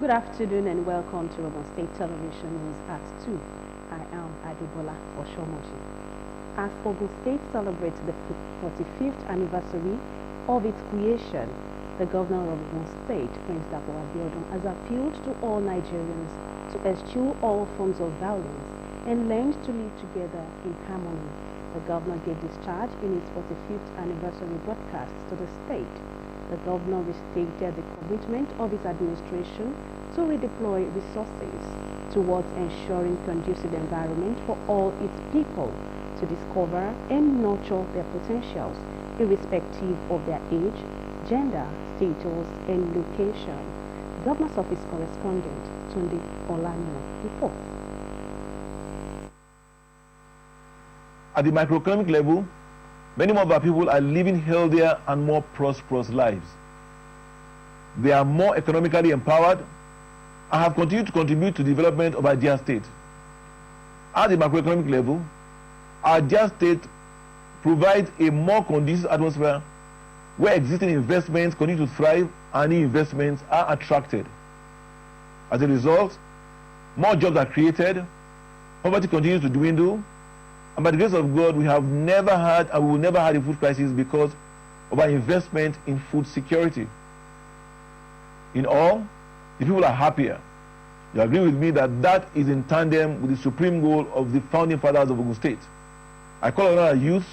Good afternoon and welcome to Ogun State Television News at 2. I am Adibola Oshomoji. As Ogun State celebrates the 45th anniversary of its creation, the Governor of Ogun State, Prince Dapo Abiodun, has appealed to all Nigerians to eschew all forms of violence and learn to live together in harmony. The Governor gave discharge in his 45th anniversary broadcast to the state. The Governor restated the commitment of his administration to redeploy resources towards ensuring conducive environment for all its people to discover and nurture their potentials, irrespective of their age, gender, status, and location. Governor's Office correspondent Tunde Olanyo reports. At the microeconomic level, many more of our people are living healthier and more prosperous lives. They are more economically empowered and have continued to contribute to the development of our dear state. At the macroeconomic level, our dear state provides a more conducive atmosphere where existing investments continue to thrive and new investments are attracted. As a result, more jobs are created, poverty continues to dwindle, and by the grace of God, we have never had and we will never have a food crisis because of our investment in food security. In all, the people are happier. You agree with me that that is in tandem with the supreme goal of the founding fathers of Ogun State. I call on our youth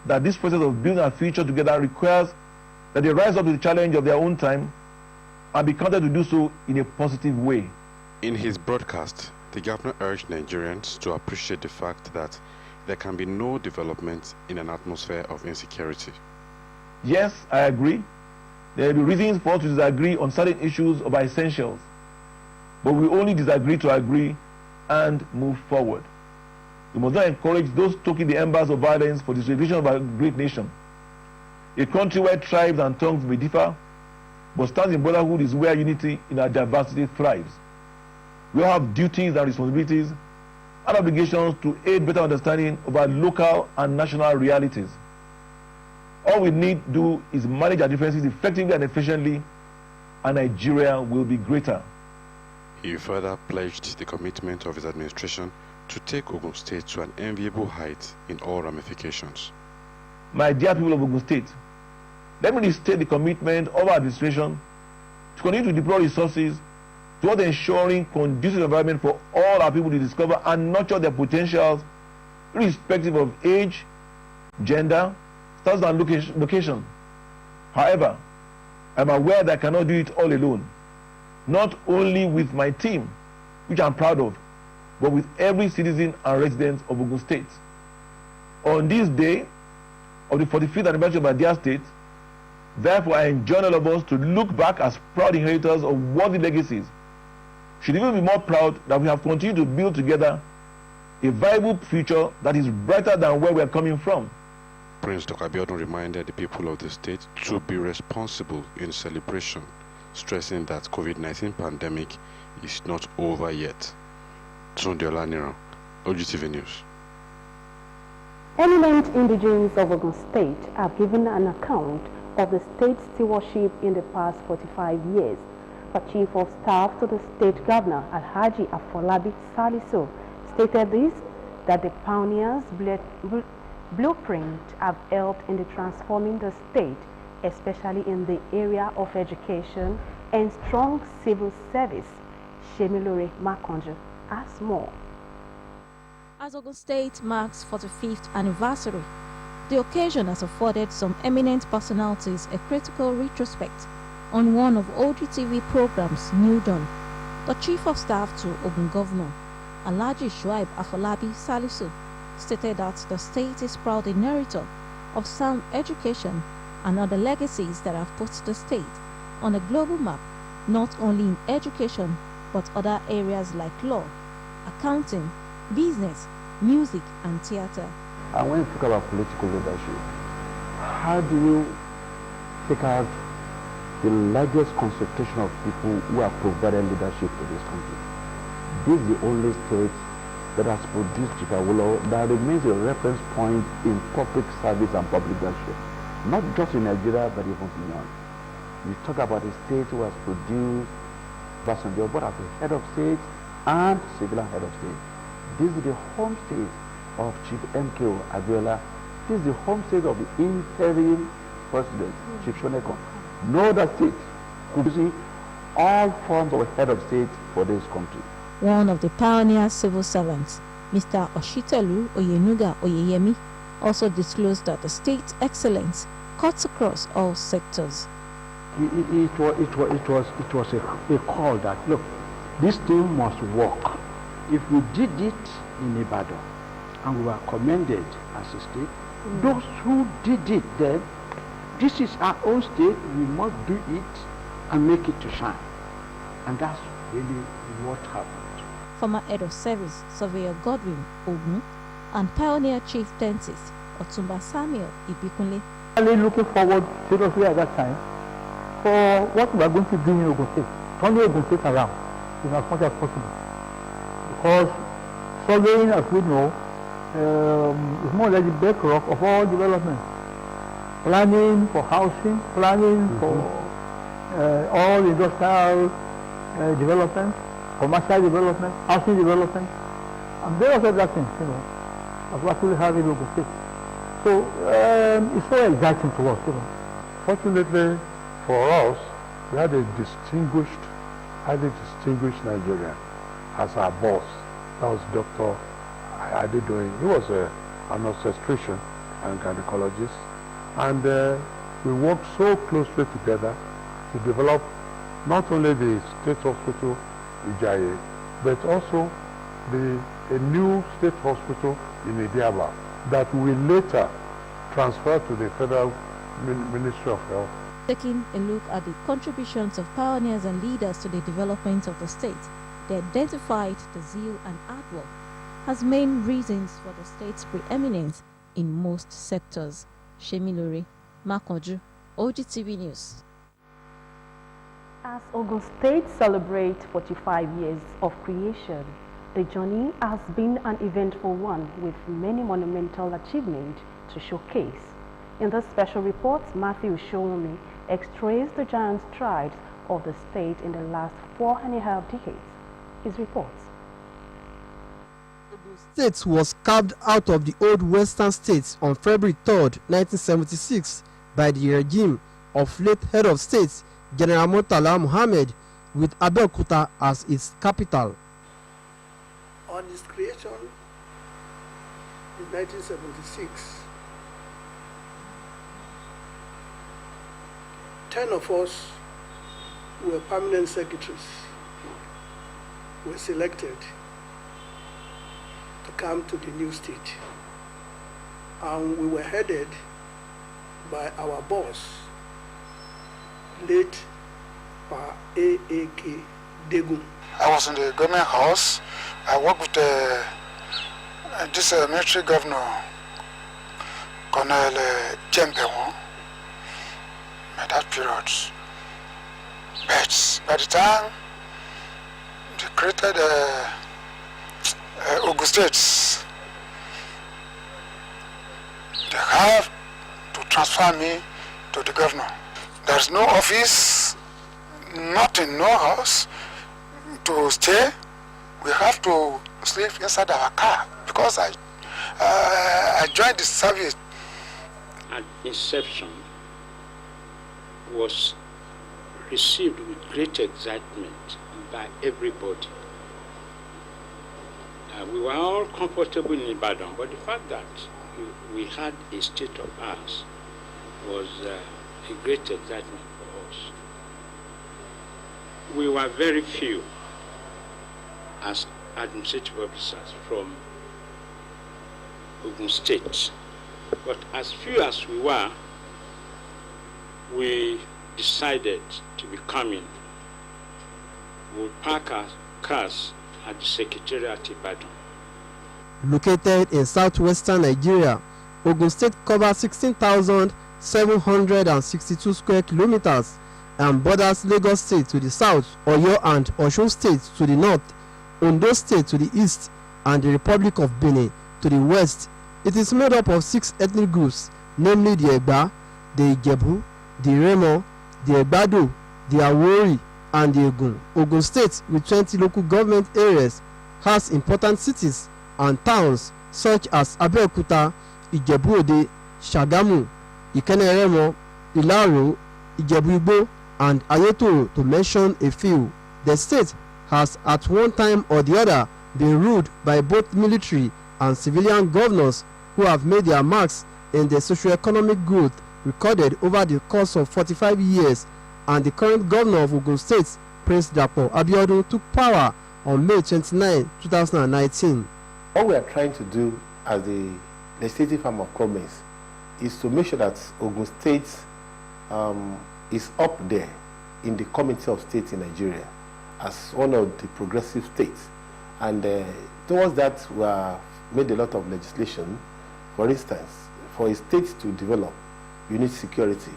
that this process of building our future together requires that they rise up to the challenge of their own time and be counted to do so in a positive way. In his broadcast, the governor urged Nigerians to appreciate the fact that there can be no development in an atmosphere of insecurity. Yes, I agree. There will be reasons for us to disagree on certain issues of our essentials, but we only disagree to agree and move forward. We must not encourage those stoking the embers of violence for the preservation of our great nation. A country where tribes and tongues may differ, but stands in brotherhood is where unity in our diversity thrives. We all have duties and responsibilities and obligations to aid better understanding of our local and national realities. All we need to do is manage our differences effectively and efficiently, and Nigeria will be greater. He further pledged the commitment of his administration to take Ogun State to an enviable height in all ramifications. My dear people of Ogun State, let me restate the commitment of our administration to continue to deploy resources towards ensuring conducive environment for all our people to discover and nurture their potentials, irrespective of age, gender, status, and location. However, I'm aware that I cannot do it all alone, not only with my team, which I'm proud of, but with every citizen and resident of Ogun State. On this day of the 45th anniversary of our dear state, therefore I enjoin all of us to look back as proud inheritors of worthy legacies. Should even be more proud that we have continued to build together a viable future that is brighter than where we are coming from. Prince Dr. Abiodun reminded the people of the state to be responsible in celebration, stressing that COVID-19 pandemic is not over yet. Tunde Olanyo, OGTV News. Eminent indigenes of Ogun State have given an account of the state's stewardship in the past 45 years. The Chief of Staff to the State Governor, Alhaji Afolabi Salisu, stated this, that the pioneers' blueprint have helped in the transforming the state, especially in the area of education and strong civil service. Shemilore Makonjo has more. As Ogun State marks 45th anniversary, the occasion has afforded some eminent personalities a critical retrospect on one of OGTV programs, New Dawn. The Chief of Staff to Ogun Governor, Alhaji Shuaib Afolabi Salisu, stated that the state is proud inheritor of sound education and other legacies that have put the state on a global map, not only in education but other areas like law, accounting, business, music and theater. And when you talk about political leadership, how do you take out the largest concentration of people who have provided leadership to this country? This is the only state that has produced Chief Awolowo that remains a reference point in public service and public leadership, not just in Nigeria but even beyond. You talk about a state who has produced Obasanjo, both as the head of state and civilian head of state. This is the home state of Chief MKO Abiola. This is the home state of the interim president, Chief Shonekan. No other state could see all forms of head of state for this country. One of the pioneer civil servants, Mr. Oshitelu Oyenuga Oyeyemi, also disclosed that the state's excellence cuts across all sectors. It was a call that, look, this thing must work. If we did it in Ibadan and we were commended as a state, those who did it then, this is our own state, we must do it and make it to shine. And that's really what happened. Former head of service, Surveyor Godwin Ogun, and pioneer chieftaincies, Otumba Samuel Ibikunle. Really looking forward seriously at that time for what we are going to do in Ogun State, turning Ogun State around in as much as possible. Because surveying, as we know, is more like the bedrock of all development. Planning for housing, planning for all industrial development, commercial development, housing development, and various other things, as what we have in Ogun State. So it's so exciting to us, Fortunately for us, we had a distinguished, highly distinguished Nigerian as our boss. That was Dr. Adedoyin. He was an obstetrician and gynecologist, and we worked so closely together to develop not only the state hospital Ijaye, but also a new state hospital in Idiaba that we later transferred to the Federal Ministry of Health. Taking a look at the contributions of pioneers and leaders to the development of the state, they identified the zeal and hard work as main reasons for the state's preeminence in most sectors. Shemilore Makoju, OGTV News. As Ogun State celebrates 45 years of creation, the journey has been an eventful one with many monumental achievements to showcase. In this special report, Matthew Showomi x-rays the giant strides of the state in the last 4.5 decades. His reports. Ogun State was carved out of the old western states on February 3, 1976 by the regime of late head of state General Murtala Muhammad, with Abeokuta as its capital. On its creation in 1976, 10 of us who were permanent secretaries were selected to come to the new state. And we were headed by our boss, late Pa A.A.K. Degun. I was in the government house. I worked with this military governor, Colonel Jembewo, at that period. But by the time they created Ogun State, they have to transfer me to the governor. There's no office, nothing, no house to stay. We have to sleep inside our car because I joined the service. At inception, was received with great excitement by everybody. We were all comfortable in Ibadan, but the fact that we had a state of ours was a great excitement for us. We were very few as administrative officers from Ogun State, but as few as we were, we decided to be coming. We would park our cars at the Secretariat Ibadan. Located in southwestern Nigeria, Ogun State covers 16,762 square kilometers and borders Lagos State to the south, Oyo and Osun State to the north, Ondo State to the east, and the Republic of Benin to the west. It is made up of 6 ethnic groups, namely the Egba, the Ijebu, the Remo, the Egbado, the Awori, and the Ogun State, with 20 local government areas, has important cities and towns such as Abeokuta, Ijebu-Ode, Shagamu, Ikene-Remo, Ilaro, Ijebu-Igbo, and Ayetoro, to mention a few. The state has at one time or the other been ruled by both military and civilian governors who have made their marks in the socio-economic growth recorded over the course of 45 years, and the current governor of Ogun State, Prince Dapo Abiodun, took power on May 29, 2019. What we are trying to do as the legislative arm of government is to make sure that Ogun State is up there in the Committee of States in Nigeria as one of the progressive states. And towards that, we have made a lot of legislation. For instance, for a state to develop, you need security.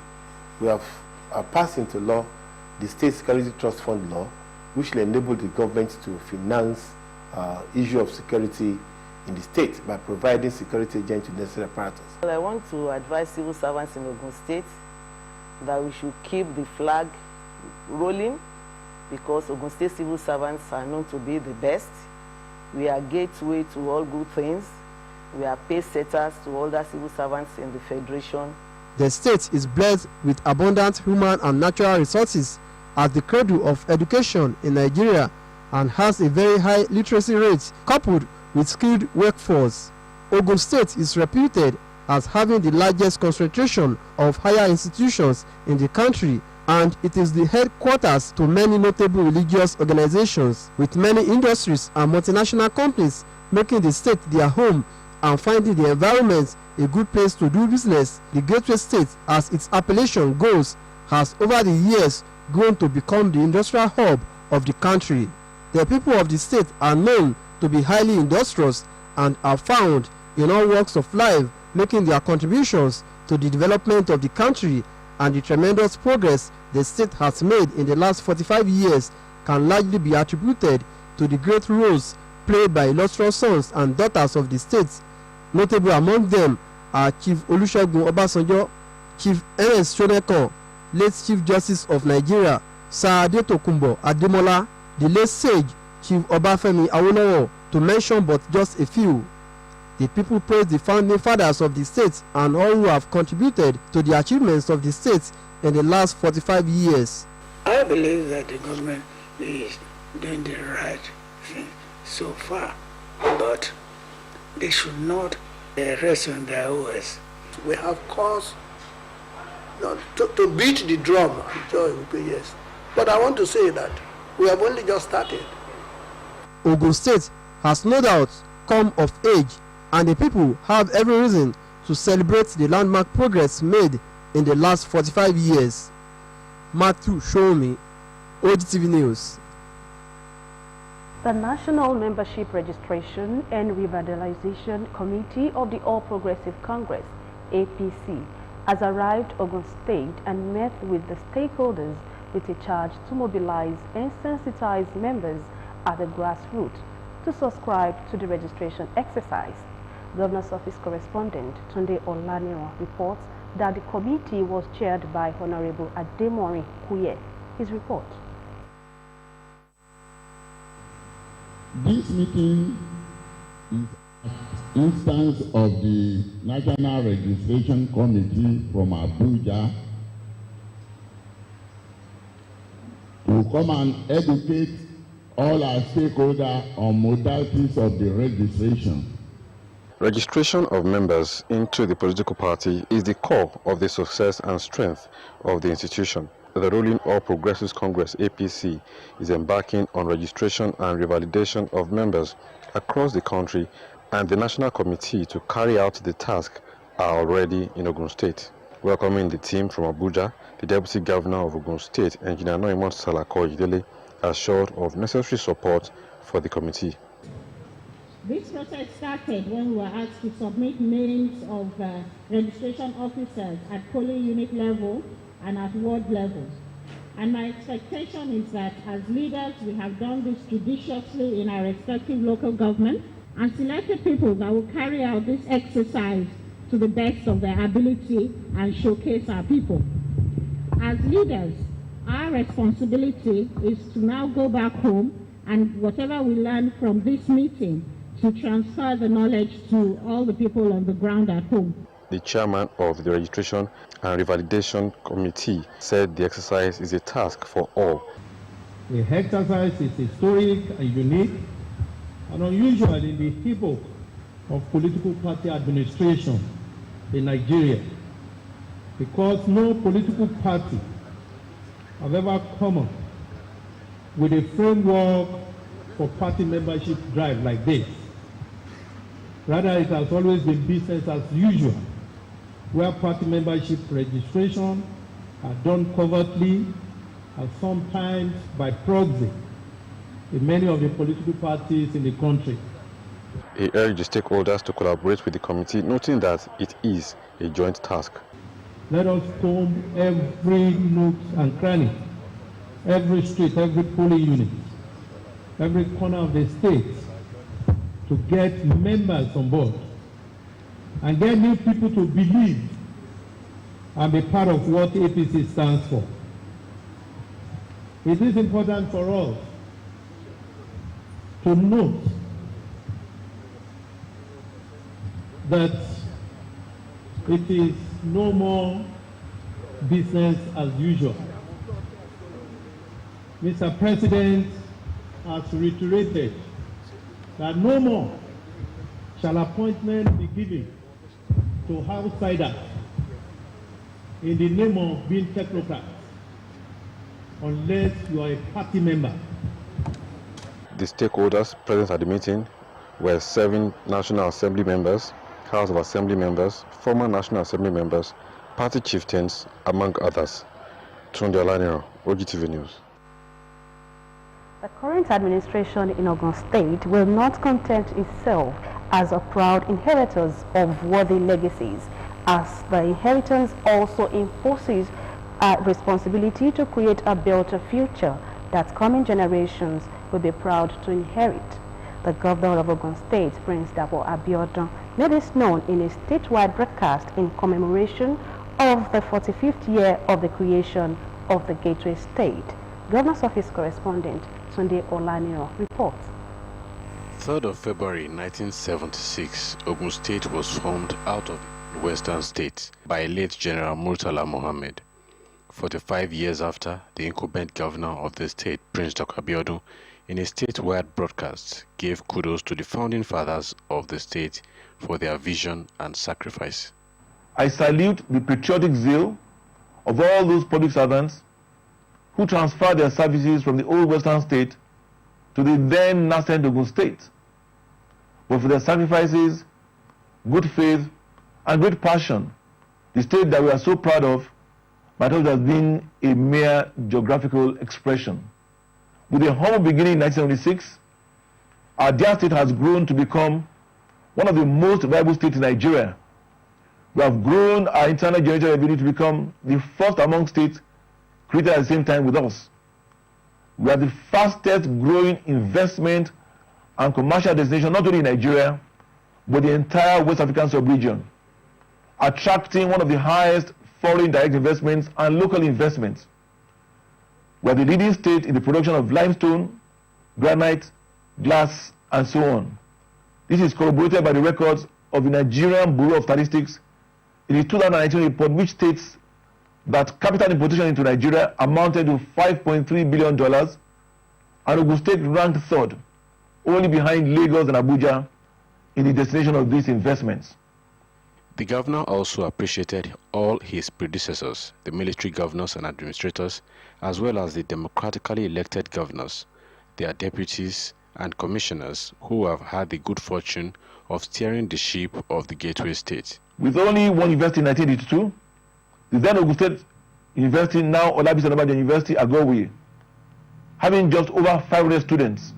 We have passed into law the State Security Trust Fund law, which will enable the government to finance issue of security in the state by providing security agents with necessary apparatus. Well, I want to advise civil servants in Ogun State that we should keep the flag rolling, because Ogun State civil servants are known to be the best. We are gateway to all good things. We are pace setters to other civil servants in the Federation. The state is blessed with abundant human and natural resources as the cradle of education in Nigeria and has a very high literacy rate coupled with skilled workforce. Ogun State is reputed as having the largest concentration of higher institutions in the country, and it is the headquarters to many notable religious organizations, with many industries and multinational companies making the state their home and finding the environment a good place to do business. The Gateway State, as its appellation goes, has over the years grown to become the industrial hub of the country. The people of the state are known to be highly industrious and are found in all walks of life, making their contributions to the development of the country, and the tremendous progress the state has made in the last 45 years can largely be attributed to the great roles played by illustrious sons and daughters of the state. Notable among them are Chief Olusegun Obasanjo, Chief Ernest Shonekan, late Chief Justice of Nigeria, Sir Adetokunbo Ademola, the late sage Chief Obafemi Awolowo, to mention but just a few. The people praise the founding fathers of the state and all who have contributed to the achievements of the state in the last 45 years. I believe that the government is doing the right thing so far, but they should not rest on their oars. We have cause to beat the drum, joy will be yes. But I want to say that we have only just started. Ogun State has no doubt come of age, and the people have every reason to celebrate the landmark progress made in the last 45 years. Matthew Shomi, OGTV News. The National Membership Registration and Revitalization Committee of the All Progressive Congress, APC, has arrived Ogun State and met with the stakeholders with a charge to mobilize and sensitize members at the grassroots to subscribe to the registration exercise. Governor's Office correspondent Tunde Olaniro reports that the committee was chaired by Honorable Ademori Kuye. His report. This meeting is an instance of the National Registration Committee from Abuja to come and educate all our stakeholders on modalities of the registration. Registration of members into the political party is the core of the success and strength of the institution. The ruling All Progressives Congress, APC, is embarking on registration and revalidation of members across the country, and the National Committee to carry out the task are already in Ogun State. Welcoming the team from Abuja, the Deputy Governor of Ogun State, Engineer Noimon Salako Idele, assured of necessary support for the committee. This process started when we were asked to submit names of registration officers at polling unit level and at ward level. And my expectation is that as leaders, we have done this judiciously in our respective local government and selected people that will carry out this exercise to the best of their ability and showcase our people. As leaders, our responsibility is to now go back home and whatever we learn from this meeting to transfer the knowledge to all the people on the ground at home. The chairman of the Registration and Revalidation Committee said the exercise is a task for all. The exercise is historic and unique and unusual in the epoch of political party administration in Nigeria, because no political party have ever come up with a framework for party membership drive like this. Rather, it has always been business as usual, where party membership registration are done covertly and sometimes by proxy in many of the political parties in the country. He urged the stakeholders to collaborate with the committee, noting that it is a joint task. Let us comb every nook and cranny, every street, every polling unit, every corner of the state to get members on board and get new people to believe and be part of what APC stands for. It is important for us to note that it is no more business as usual. Mr. President has reiterated that no more shall appointment be given to outsiders in the name of being technocrats unless you are a party member. The stakeholders present at the meeting were 7 National Assembly members, House of Assembly members, former National Assembly members, party chieftains, among others. Tunde Olaniro, OGTV News. The current administration in Ogun State will not content itself as a proud inheritors of worthy legacies, as the inheritance also imposes a responsibility to create a better future that coming generations will be proud to inherit. The governor of Ogun State, Prince Dapo Abiodun, made this known in a statewide broadcast in commemoration of the 45th year of the creation of the Gateway State. Governor's Office correspondent Tunde Olaniro reports. 3rd of February 1976, Ogun State was formed out of the Western States by late General Murtala Mohammed. 45 years after, the incumbent governor of the state, Prince Dr. Abiodun, in a statewide broadcast, gave kudos to the founding fathers of the state for their vision and sacrifice. I salute the patriotic zeal of all those public servants who transferred their services from the old Western State to the then nascent Ogun State. But for their sacrifices, good faith, and great passion, the state that we are so proud of might have just been a mere geographical expression. With a humble beginning in 1976, our dear state has grown to become one of the most viable states in Nigeria. We have grown our internal generated revenue to become the first among states created at the same time with us. We are the fastest growing investment and commercial destination not only in Nigeria, but the entire West African sub-region, attracting one of the highest foreign direct investments and local investments. We are the leading state in the production of limestone, granite, glass, and so on. This is corroborated by the records of the Nigerian Bureau of Statistics in the 2019 report, which states that capital importation into Nigeria amounted to $5.3 billion, and Ogun State ranked 3rd, only behind Lagos and Abuja in the destination of these investments. The governor also appreciated all his predecessors, the military governors and administrators, as well as the democratically elected governors, their deputies, and commissioners who have had the good fortune of steering the ship of the Gateway State. With only one university in 1982, the then Ogun State University, now Olabisi Onabanjo University, Agowe, having just over 500 students,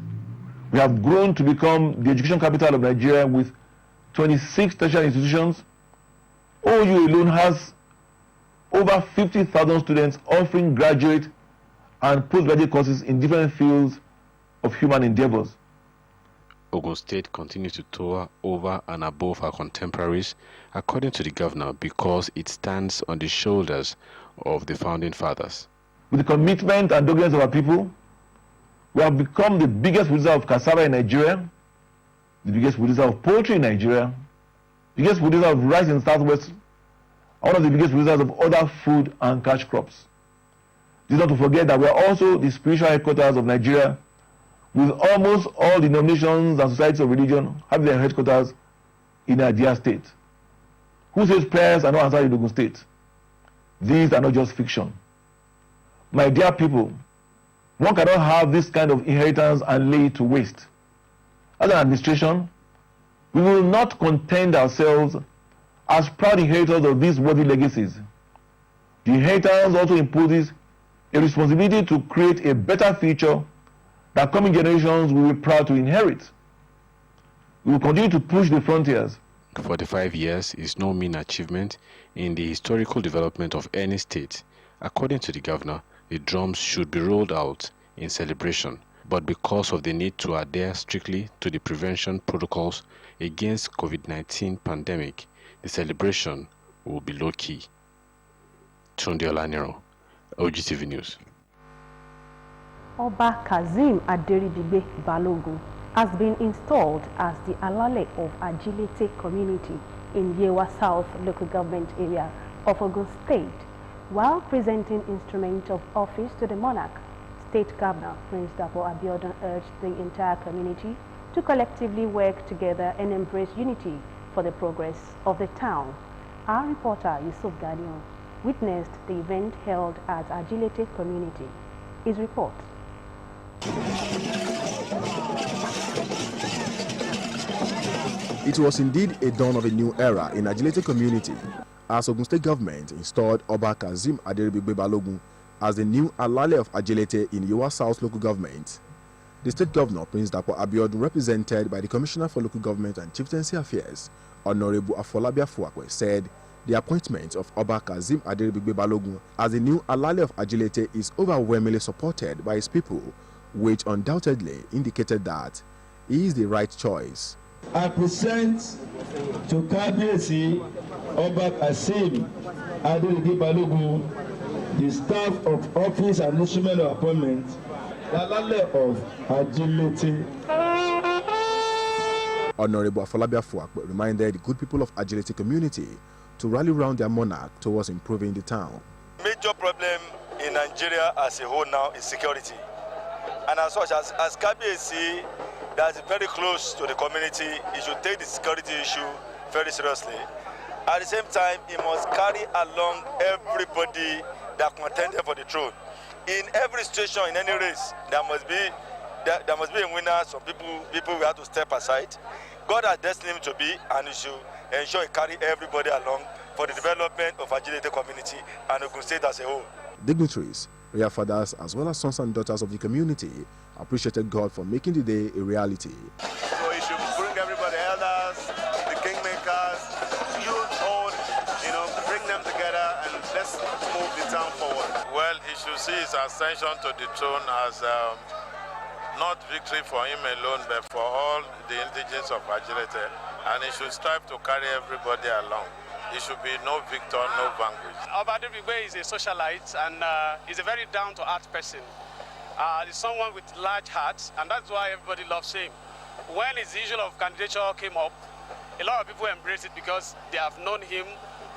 we have grown to become the education capital of Nigeria with 26 tertiary institutions. OU alone has over 50,000 students offering graduate and postgraduate courses in different fields of human endeavors. Ogun State continues to tower over and above our contemporaries, according to the governor, because it stands on the shoulders of the founding fathers. With the commitment and doggedness of our people, we have become the biggest producer of cassava in Nigeria, the biggest producer of poultry in Nigeria, the biggest producer of rice in the Southwest, and one of the biggest producers of other food and cash crops. This is not to forget that we are also the spiritual headquarters of Nigeria, with almost all denominations and societies of religion having their headquarters in Nigeria state. Who says prayers are not answered in Ogun State? These are not just fiction. My dear people, one cannot have this kind of inheritance and lay it to waste. As an administration, we will not content ourselves as proud inheritors of these worthy legacies. The inheritance also imposes a responsibility to create a better future that coming generations will be proud to inherit. We will continue to push the frontiers. 45 years is no mean achievement in the historical development of any state. According to the governor, the drums should be rolled out in celebration, but because of the need to adhere strictly to the prevention protocols against COVID-19 pandemic, the celebration will be low-key. Tunde Olaniro, OGTV News. Oba Kazeem Aderidigbe Balogun has been installed as the Alale of Agility Community in Yewa South local government area of Ogun State. While presenting instrument of office to the monarch, State Governor Prince Dapo Abiodun urged the entire community to collectively work together and embrace unity for the progress of the town. Our reporter Yusuf Ganion witnessed the event held at Agility Community. His report. It was indeed a dawn of a new era in Agility Community as Ogun State government installed Oba Kazeem Aderidigbe Balogun as the new Alale of Agility in Yewa South local government. The state governor, Prince Dapo Abiodun, represented by the Commissioner for Local Government and Chieftaincy Affairs, Honorable Afolabi Afuakwe, said the appointment of Oba Kazeem Aderidigbe Balogun as the new Alale of Agility is overwhelmingly supported by his people, which undoubtedly indicated that he is the right choice. I present to Kabiyesi Oba Kazeem Aderidigbe Balogun the staff of office and instrument of appointment, the Alale of Agility. Honorable Afolabi Afuakwe reminded the good people of Agility Community to rally around their monarch towards improving the town. Major problem in Nigeria as a whole now is security. And as such as Kabiyesi that is very close to the community, he should take the security issue very seriously. At the same time, he must carry along everybody that contended for the throne. In every situation, in any race, there must be a winner. Some people will have to step aside. God has destined him to be, and he should ensure he carry everybody along for the development of Agility Community and Ogun State as a whole. Dignitaries, royal fathers, as well as sons and daughters of the community appreciated God for making the day a reality. So he should bring everybody, elders, the kingmakers, youth, old, bring them together and let's move the town forward. Well, he should see his ascension to the throne as not victory for him alone, but for all the indigents of Agility, and he should strive to carry everybody along. He should be no victor, no vanquished. Oba Aderidigbe is a socialite and he's a very down-to-earth person. He's someone with large heart, and that's why everybody loves him. When his issue of candidature came up, a lot of people embraced it because they have known him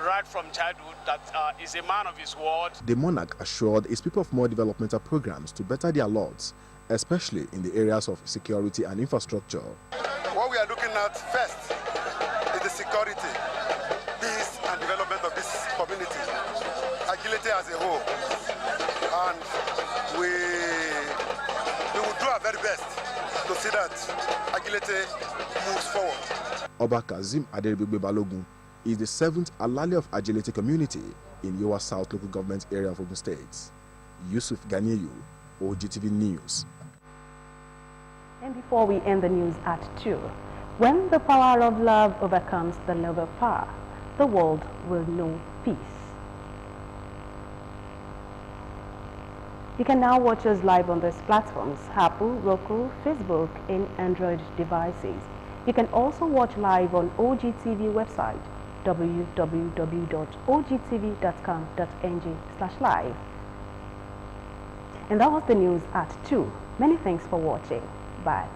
right from childhood, that he's a man of his word. The monarch assured his people of more developmental programs to better their lots, especially in the areas of security and infrastructure. What we are looking at first is the security, peace and development of this community, Agility as a whole. And we will do our very best to see that Agility moves forward. Oba Kazeem Aderidigbe Balogun is the 7th Alale of Agility Community in Yewa South local government area of Ogun State. Yusuf Ganiyu, OGTV News. And before we end the news at 2, when the power of love overcomes the love of power, the world will know peace. You can now watch us live on these platforms: Apple, Roku, Facebook, and Android devices. You can also watch live on OGTV website, www.ogtv.com.ng/live. And that was the news at 2. Many thanks for watching. Bye.